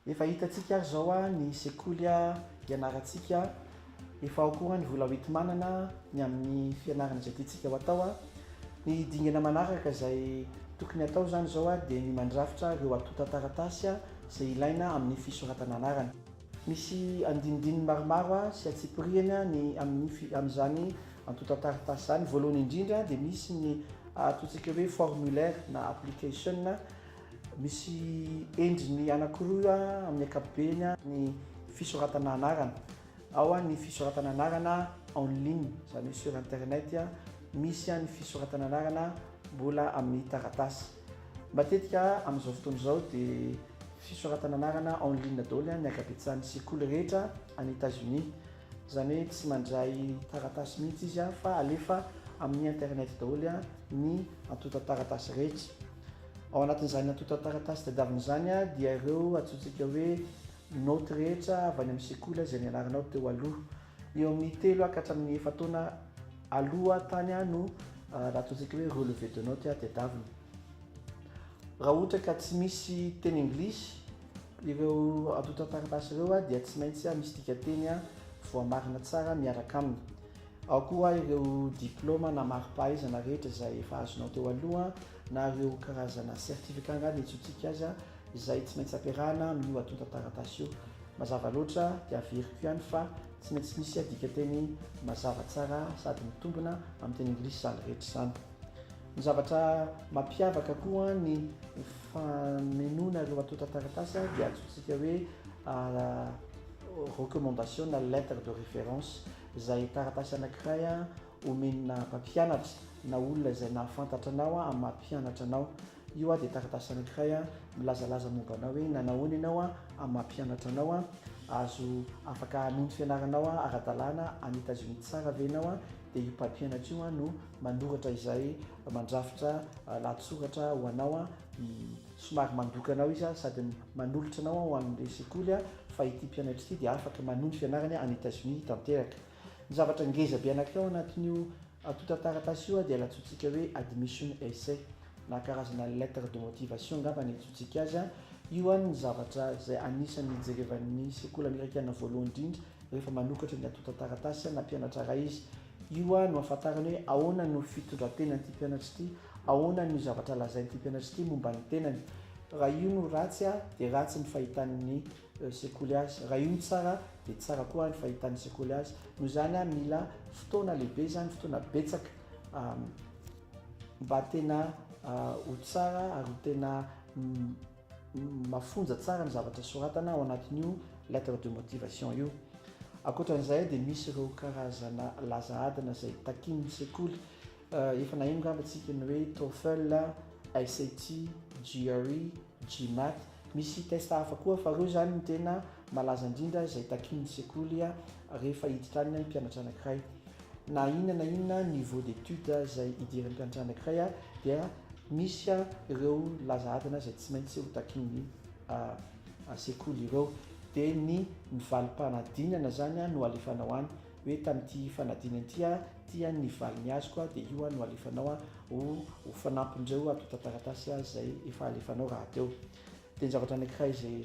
Efa hitantsika ary zao ny sekoly ianarantsika efa ao koa ny vola hoenty-manana ny amin'ny fianarana izay tiantsika ho atao. Ny dingana manaraka izay tokony atao zany zao dia ny mandrafitra ireo atotan-taratasy izay ilaina amin'ny fisoratana anarana. Misy andinindininy maromaro sy atsipiriana ny amin'izany atotan-taratasy zany. Voalohany indrindra dia misy ny ataontsika hoe formulaire na application, misy endriny anankiroa amin'ny ankapobeny ny fisoratana anarana. Ao ny fisoratana anarana en ligne zany hoe sur internet, misy ny fisoratana anarana mbola amin'ny taratasy. Matetika amin'izao fotoana izao dia fisoratana anarana en ligne daholo ny ankabetsahan'ny sekoly rehetra any États-Unis. Zany hoe tsy mandray taratasy mihitsy izy fa alefa amin'ny internet daholo ny atotan-taratasy rehetra. Ao anatin'izany atotan-taratasy tadiavina izany dia ireo atsointsika hoe note rehetra avy any amin'ny sekoly izay nianaranao teo aloha. Eo amin'ny 3 ka hatramin'ny 4 taona aloha tany no raha ataontsika hoe relevé de note tadiavina. Raha ohatra ka tsy misy teny anglisy ireo atotan-taratasy ireo dia tsy maintsy misy dikateny voamarina tsara miaraka aminy. Ao koa ireo diplôma na mari-pahaizana rehetra izay efa azonao teo aloha na ireo karazana certificat ngany antsointsika azy izay tsy maintsy ampiarahana amin'io atotan-taratasy io. Mazava loatra dia averiko ihany fa tsy maintsy misy dikateny mazava tsara sady mitombina amin'ny teny anglisy zany rehetra zany. Ny zavatra mampiavaka koa ny famenona ireo atotan-taratasy dia antsointsika hoe recommandation na lettre de référence, izay taratasy anankiray omenina mpampianatra na olona izay nahafantatra anao amin'ny mampianatra anao. Io dia taratasy anankiray milazalaza momba anao hoe nanahoana ianao amin'ny mampianatra anao, azo afaka hanondro fianaranao ara-dalàna any États-Unis tsara ve ianao, dia io mpampianatra io no manoratra izay mandrafitra lahatsoratra ho anao, somary mandoka anao izy sady manolotra anao ho an'ilay sekoly fa ity mpianatra ity dia afaka manondro fianarana any États-Unis tanteraka. Ny zavatra ngeza be anankiray ao anatin'io atotan-taratasy io dia antsointsika hoe admission essay na karazana lettre de motivation ngamba ny antsointsika azy. Io ny zavatra izay anisan'ny jerevan'ny sekoly amerikana voalohany indrindra rehefa manokatra ny atotan-taratasy na mpianatra iray izy. Io no ahafantarany hoe ahoana no fitondran-tenan'ity mpianatra ity, ahoana ny zavatra lazain'ity mpianatra ity momba ny tenany. Raha io no ratsy dia ratsy ny fahitan'ny sekoly azy, raha io no tsara dia tsara koa ny fahitan'ny sekoly azy. Noho izany mila fotoana lehibe zany, fotoana betsaka mba tena ho tsara ary ho tena mafonja tsara ny zavatra soratana ao anatin'io lettre de motivation io. Ankoatran'izay dia misy ireo karazana laza adina izay takin'ny sekoly, efa nahino ngamba antsika ny hoe TOEFL, SAT, GRE, GMAT. Misy test hafa koa fa ireo zany no tena malaza indrindra izay takin'ny sekoly rehefa hiditra any ny mpianatra anankiray. Na inona niveau d'étude izay idiran'ny mpianatra anankiray dia misy ireo laza adina izay tsy maintsy ho takin'ny sekoly ireo. Dia ny valim-panadinana zany no alefanao any hoe tamin'ity fanadinana ity nivaly ny azoko dia io no alefanao ho fanampin'ireo atotan-taratasy izay efa alefanao raha teo. Dia ny zavatra anankiray izay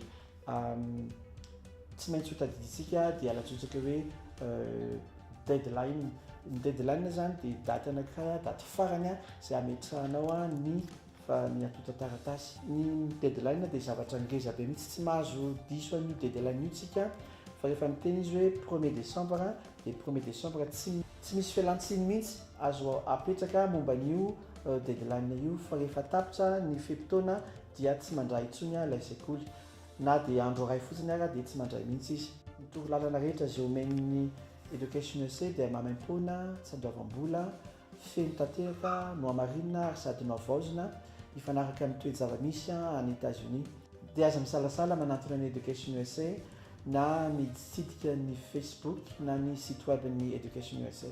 tsy maintsy ho tadidintsika dia antsointsika hoe deadline. Ny deadline zany dia daty anankiray, daty farany izay ametrahanao ny atotan-taratasy. Ny deadline dia zavatra ngeza be mihitsy, tsy mahazo diso an'io deadline io tsika fa rehefa miteny izy hoe 1er décembre dia 1er décembre tsy misy fialan-tsiny mihitsy azo apetraka momba an'io deadline io, fa rehefa tapitra ny fe-potoana dia tsy mandray intsony ilay sekoly, na dia andro iray fotsiny ary dia tsy mandray mihitsy izy. Ny torolalana rehetra izay omen'ny Education USA dia mamaim-poana, tsy andoavam-bola, feno tanteraka, no amarinina ary sady no avaozina mifanaraka amin'ny toe-java-misy any États-Unis. Dia aza misalasala manantona ny Education USA na mitsidika ny Facebook na ny site web ny Education USA.